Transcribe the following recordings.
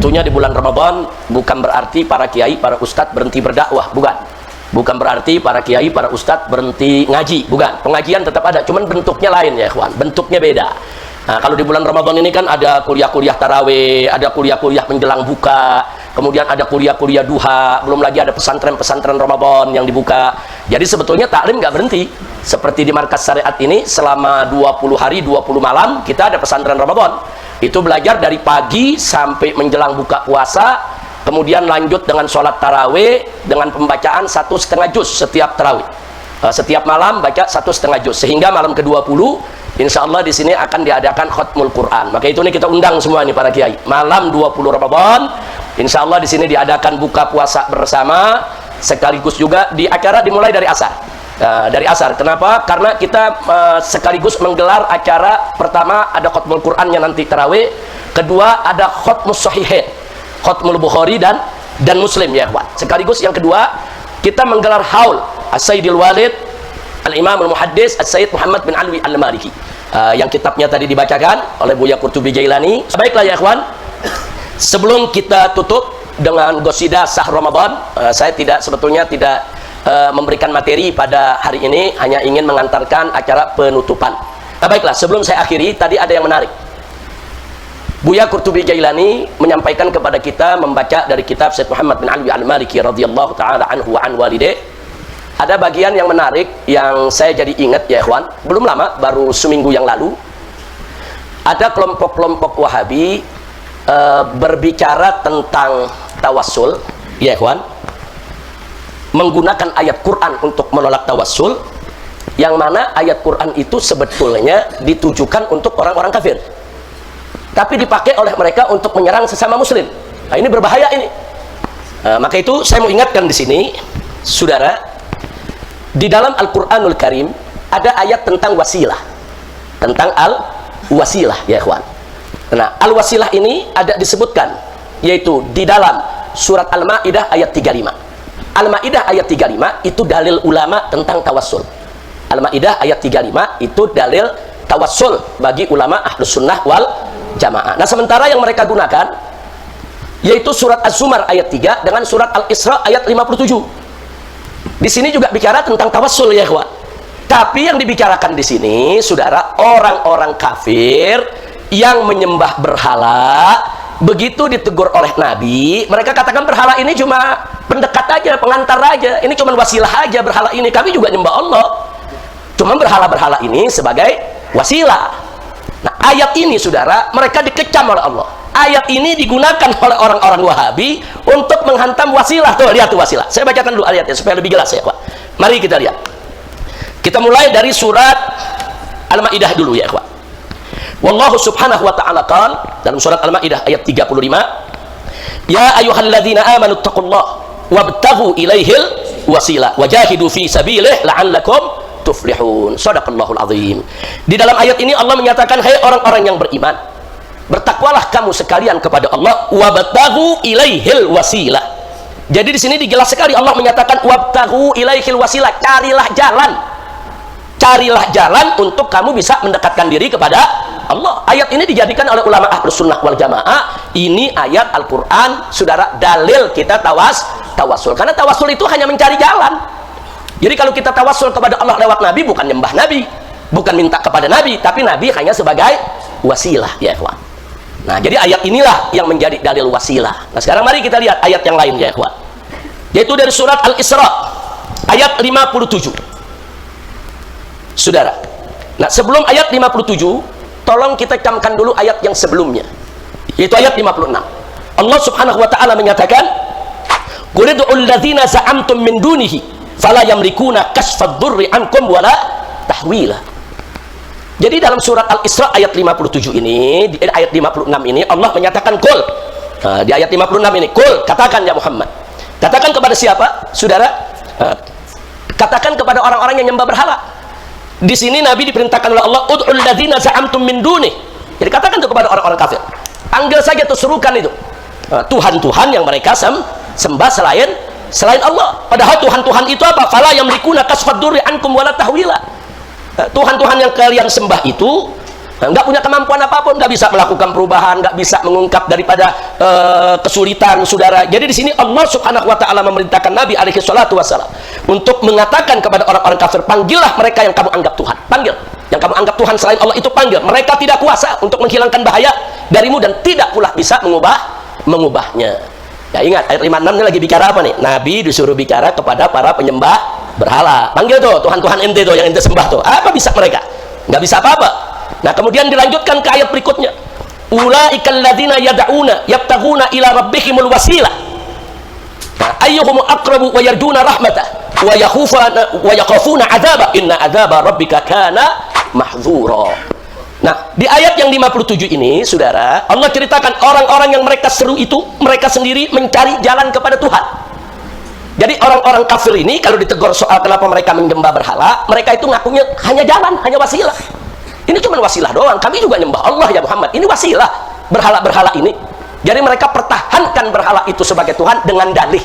tentunya di bulan Ramadan bukan berarti para kiai, para ustadz berhenti berdakwah, bukan. Bukan berarti para kiai, para ustadz berhenti ngaji, bukan. Pengajian tetap ada, cuman bentuknya lain ya ikhwan, bentuknya beda. Nah, kalau di bulan Ramadan ini kan ada kuliah-kuliah tarawih, ada kuliah-kuliah menjelang buka, kemudian ada kuliah-kuliah duha, belum lagi ada pesantren-pesantren Ramadan yang dibuka. Jadi sebetulnya taklim nggak berhenti. Seperti di markas syariat ini selama 20 hari 20 malam kita ada pesantren Ramadan. Itu belajar dari pagi sampai menjelang buka puasa, kemudian lanjut dengan sholat tarawih dengan pembacaan 1,5 juz setiap tarawih. Setiap malam baca 1,5 juz, sehingga malam ke-20 insya Allah di sini akan diadakan khutmul Quran. Maka itu nih kita undang semua nih para kiai. Malam 20 Ramadan, insya Allah di sini diadakan buka puasa bersama, sekaligus juga di acara dimulai dari asar. Dari asar. Kenapa? Karena kita sekaligus menggelar acara pertama ada khutmul Qurannya nanti tarawih, kedua ada khutmus sahihain, khutmul Bukhari dan Muslim ya ikhwan. Sekaligus yang kedua kita menggelar haul As-Sayyidil Walid Al-Imam Al-Muhaddis As-Sayyid Muhammad bin Alwi Al-Maliki, yang kitabnya tadi dibacakan oleh Buya Qurtubi Jailani. Baiklah ya ikhwan, sebelum kita tutup dengan qasidah sah Ramadan, saya sebetulnya tidak memberikan materi pada hari ini, hanya ingin mengantarkan acara penutupan. Nah, baiklah, sebelum saya akhiri, tadi ada yang menarik. Buya Qurtubi Jailani menyampaikan kepada kita membaca dari kitab Sayyid Muhammad bin Alwi Al-Maliki radhiyallahu taala anhu wa an walidayh. Ada bagian yang menarik yang saya jadi ingat ya ikhwan, belum lama, baru seminggu yang lalu. Ada kelompok-kelompok Wahabi berbicara tentang tawassul ya ikhwan, menggunakan ayat Quran untuk menolak tawassul, yang mana ayat Quran itu sebetulnya ditujukan untuk orang-orang kafir, tapi dipakai oleh mereka untuk menyerang sesama muslim. Nah, ini berbahaya ini. Maka itu saya mau ingatkan di sini, saudara, di dalam Al-Quranul Karim ada ayat tentang wasilah, tentang al-wasilah ya ikhwan. Nah, al-wasilah ini ada disebutkan, yaitu di dalam surat Al-Ma'idah ayat 35. Al-Ma'idah ayat 35 itu dalil ulama tentang tawassul. Al-Ma'idah ayat 35 itu dalil tawassul bagi ulama Ahlus Sunnah wal Jamaah. Nah, sementara yang mereka gunakan yaitu surat Az-Zumar ayat 3 dengan surat Al-Isra ayat 57. Di sini juga bicara tentang tawassul ya ikhwan. Tapi yang dibicarakan di sini, saudara, orang-orang kafir yang menyembah berhala, begitu ditegur oleh Nabi, mereka katakan berhala ini cuma pendekat aja, pengantar aja, ini cuma wasilah aja berhala ini, kami juga nyembah Allah, cuma berhala-berhala ini sebagai wasilah. Nah, ayat ini saudara, mereka dikecam oleh Allah. Ayat ini digunakan oleh orang-orang Wahabi untuk menghantam wasilah. Tuh, lihat tuh wasilah. Saya bacakan dulu ayatnya supaya lebih jelas ya ikhwan. Mari kita lihat. Kita mulai dari surat Al-Ma'idah dulu ya ikhwan. Wallahu subhanahu wa ta'ala qala dalam surat Al-Ma'idah ayat 35, ya ayyuhalladzina amanu taqullaha wabtaghu ilaihil wasilah wajahidu fi sabilihi la'allakum tuflihun. Shadaqallahul azim. Di dalam ayat ini Allah menyatakan, hai orang-orang yang beriman, bertakwalah kamu sekalian kepada Allah, wabtaghu ilaihil wasilah. Jadi di sini dijelas sekali Allah menyatakan wabtaghu ilaihil wasilah, carilah jalan untuk kamu bisa mendekatkan diri kepada Allah. Ayat ini dijadikan oleh ulama Ahlus Sunnah wal Jamaah, ini ayat Al-Quran, saudara, dalil kita tawassul. Karena tawassul itu hanya mencari jalan. Jadi kalau kita tawassul kepada Allah lewat Nabi, bukan nyembah Nabi, bukan minta kepada Nabi, tapi Nabi hanya sebagai wasilah ya ikhwan. Nah, jadi ayat inilah yang menjadi dalil wasilah. Nah, sekarang mari kita lihat ayat yang lain ya ikhwan, yaitu dari surat Al-Isra ayat 57, saudara. Nah, sebelum ayat 57, tolong kita camkan dulu ayat yang sebelumnya, yaitu ayat 56. Allah subhanahu wa ta'ala menyatakan, qul ud'ul ladzina za'amtum min dunihi fala yamlikuna kashfad durri ankum wala tahwila. Jadi dalam surat Al-Isra ayat 57 ini, di ayat 56 ini Allah menyatakan qul. Nah, di ayat 56 ini qul, katakan ya Muhammad. Katakan kepada siapa? Saudara, katakan kepada orang-orang yang nyembah berhala. Di sini Nabi diperintahkan oleh Allah, ud'ul ladzina za'amtum min dunih. Jadi katakan itu kepada orang-orang kafir. Panggil saja tuh, serukan itu. Tuhan-tuhan yang mereka sembah selain Allah. Padahal Tuhan-Tuhan itu apa? Fala yamlikuna kasfad durri ankum wala tahwila. Tuhan-Tuhan yang kalian sembah itu nggak punya kemampuan apapun, nggak bisa melakukan perubahan, nggak bisa mengungkap daripada kesulitan, saudara. Jadi di sini Allah Subhanahu wa taala memerintahkan Nabi alaihi salatu wasallam untuk mengatakan kepada orang-orang kafir, panggillah mereka yang kamu anggap Tuhan. Panggil yang kamu anggap Tuhan selain Allah itu, panggil. Mereka tidak kuasa untuk menghilangkan bahaya darimu dan tidak pula bisa mengubahnya. Ya ingat, ayat 56 ini lagi bicara apa nih? Nabi disuruh bicara kepada para penyembah berhala. Panggil tuh Tuhan-Tuhan ente tuh yang ente sembah tuh. Apa bisa mereka? Nggak bisa apa-apa. Nah, kemudian dilanjutkan ke ayat berikutnya. Ulaikal ladzina yad'una yabtaguna ila rabbihimul wasilah. Nah, ayyuhum aqrabu wa yarjuna rahmatah wa yakhafuna 'adzaba inna 'adzaba rabbika kana mahdzura. Nah, di ayat yang 57 ini, saudara, Allah ceritakan orang-orang yang mereka seru itu, mereka sendiri mencari jalan kepada Tuhan. Jadi orang-orang kafir ini kalau ditegur soal kenapa mereka menyembah berhala, mereka itu ngakunya hanya jalan, hanya wasilah. Ini cuma wasilah doang. Kami juga nyembah Allah ya Muhammad. Ini wasilah. Berhala-berhala ini. Jadi mereka pertahankan berhala itu sebagai Tuhan dengan dalih.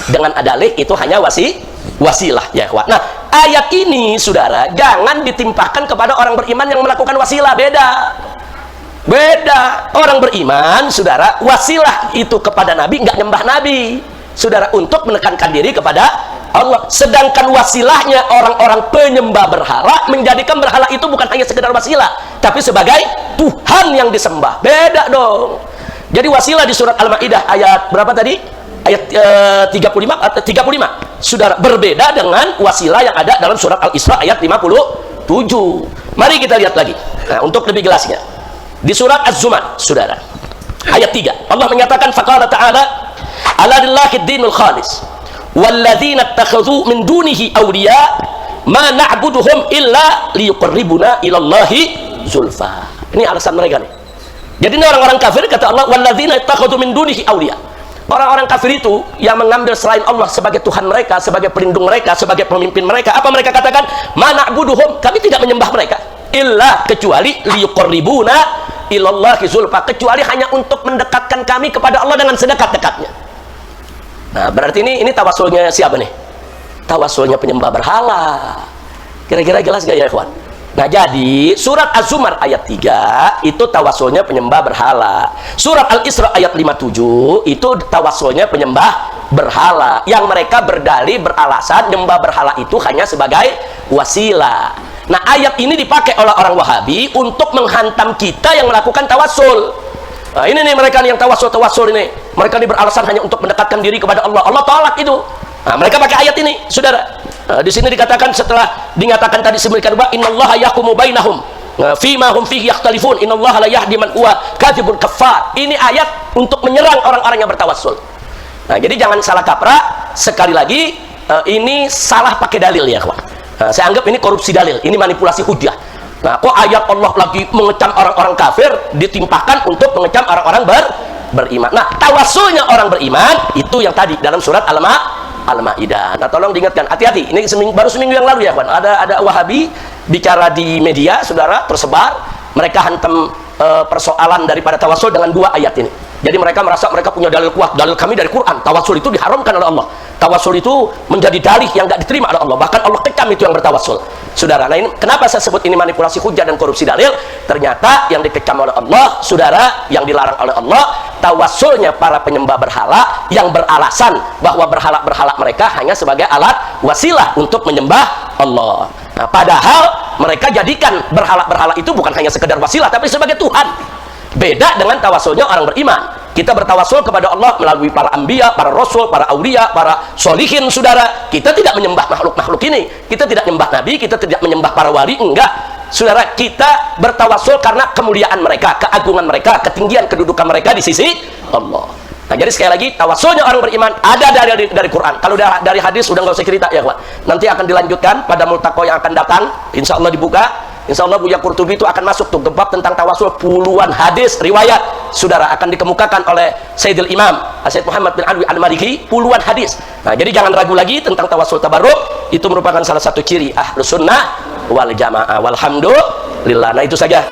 Dengan dalih itu hanya wasilah ya. Nah, ayat ini saudara jangan ditimpahkan kepada orang beriman yang melakukan wasilah. Beda. Orang beriman, saudara, wasilah itu kepada Nabi, nggak nyembah Nabi. Saudara, untuk menekankan diri kepada Allah. Sedangkan wasilahnya orang-orang penyembah berhala menjadikan berhala itu bukan hanya sekedar wasilah, tapi sebagai Tuhan yang disembah. Beda dong. Jadi wasilah di surat Al-Maidah ayat berapa tadi? Ayat 35 atau 35. Saudara, berbeda dengan wasilah yang ada dalam surat Al-Isra ayat 57. Mari kita lihat lagi. Nah, untuk lebih jelasnya. Di surat Az-Zumar, saudara, ayat 3. Allah menyatakan faqala ta'ala ala lillahi ad-dinul khalis walladzina ittakhadhu min dunihi awliya ma na'buduhum illa liyuqarribuna ilallahi zulfa. Ini alasan mereka nih. Jadi ini orang-orang kafir, kata Allah, walladzina ittakhadhu min dunihi awliya. Orang-orang kafir itu yang mengambil selain Allah sebagai Tuhan mereka, sebagai pelindung mereka, sebagai pemimpin mereka. Apa mereka katakan? Ma na'buduhum, kami tidak menyembah mereka illa kecuali liyuqarribuna ilallahi zulfa, kecuali hanya untuk mendekatkan kami kepada Allah dengan sedekat-dekatnya. Nah, berarti ini tawasulnya siapa nih? Tawasulnya penyembah berhala. Kira-kira jelas gak ya, ikhwan? Nah, jadi surat Az-Zumar ayat 3 itu tawasulnya penyembah berhala. Surat Al-Isra ayat 57 itu tawasulnya penyembah berhala, yang mereka berdalih beralasan nyembah berhala itu hanya sebagai wasilah. Nah, ayat ini dipakai oleh orang Wahabi untuk menghantam kita yang melakukan tawasul. Nah, ini nih mereka yang tawasul ini. Mereka ini beralasan hanya untuk mendekatkan diri kepada Allah. Allah tolak itu. Nah, mereka pakai ayat ini, saudara. Di sini dikatakan setelah dinyatakan tadi sembilan bahwa innallaha yahkumu bainahum fima hum fihi yakhtalifun innallaha la yahdi man huwa kadzibun kafar. Ini ayat untuk menyerang orang-orang yang bertawassul. Nah, jadi jangan salah kaprah. Sekali lagi, ini salah pakai dalil ya, kawan. Saya anggap ini korupsi dalil, ini manipulasi hujjah. Nah, kok ayat Allah lagi mengecam orang-orang kafir ditimpahkan untuk mengecam orang-orang beriman. Nah, tawassulnya orang beriman itu yang tadi dalam surat Al-Maidah. Nah, tolong diingatkan, hati-hati. Ini baru seminggu yang lalu ya, kawan. Ada Wahabi bicara di media, saudara, tersebar. Mereka hantam persoalan daripada tawassul dengan dua ayat ini. Jadi mereka merasa mereka punya dalil kuat. Dalil kami dari Quran. Tawassul itu diharamkan oleh Allah. Tawassul itu menjadi dalih yang tidak diterima oleh Allah. Bahkan Allah kecam itu yang bertawassul. Saudara, nah ini kenapa saya sebut ini manipulasi hujah dan korupsi dalil? Ternyata yang dikecam oleh Allah, saudara, yang dilarang oleh Allah, tawassulnya para penyembah berhala yang beralasan bahwa berhala-berhala mereka hanya sebagai alat wasilah untuk menyembah Allah. Nah, padahal mereka jadikan berhala-berhala itu bukan hanya sekedar wasilah, tapi sebagai Tuhan. Beda dengan tawassulnya orang beriman. Kita bertawassul kepada Allah melalui para anbiya, para rasul, para aulia, para solihin, saudara. Kita tidak menyembah makhluk-makhluk ini. Kita tidak menyembah nabi, kita tidak menyembah para wali, enggak. Saudara, kita bertawassul karena kemuliaan mereka, keagungan mereka, ketinggian kedudukan mereka di sisi Allah. Nah, jadi sekali lagi, tawassulnya orang beriman ada dari Quran. Kalau dari hadis udah nggak usah cerita ya, kawan. Nanti akan dilanjutkan pada multaqo yang akan datang. Insya Allah dibuka. Insya Allah Buya Qurtubi itu akan masuk tuh bab tentang tawassul, puluhan hadis riwayat, saudara, akan dikemukakan oleh Sayyidul Imam Sayyid Muhammad bin Alwi Al-Maliki, puluhan hadis. Nah, jadi jangan ragu lagi tentang tawassul tabarruk. Itu merupakan salah satu ciri Ahlus Sunnah wal Jamaah. Walhamdulillah. Nah, itu saja.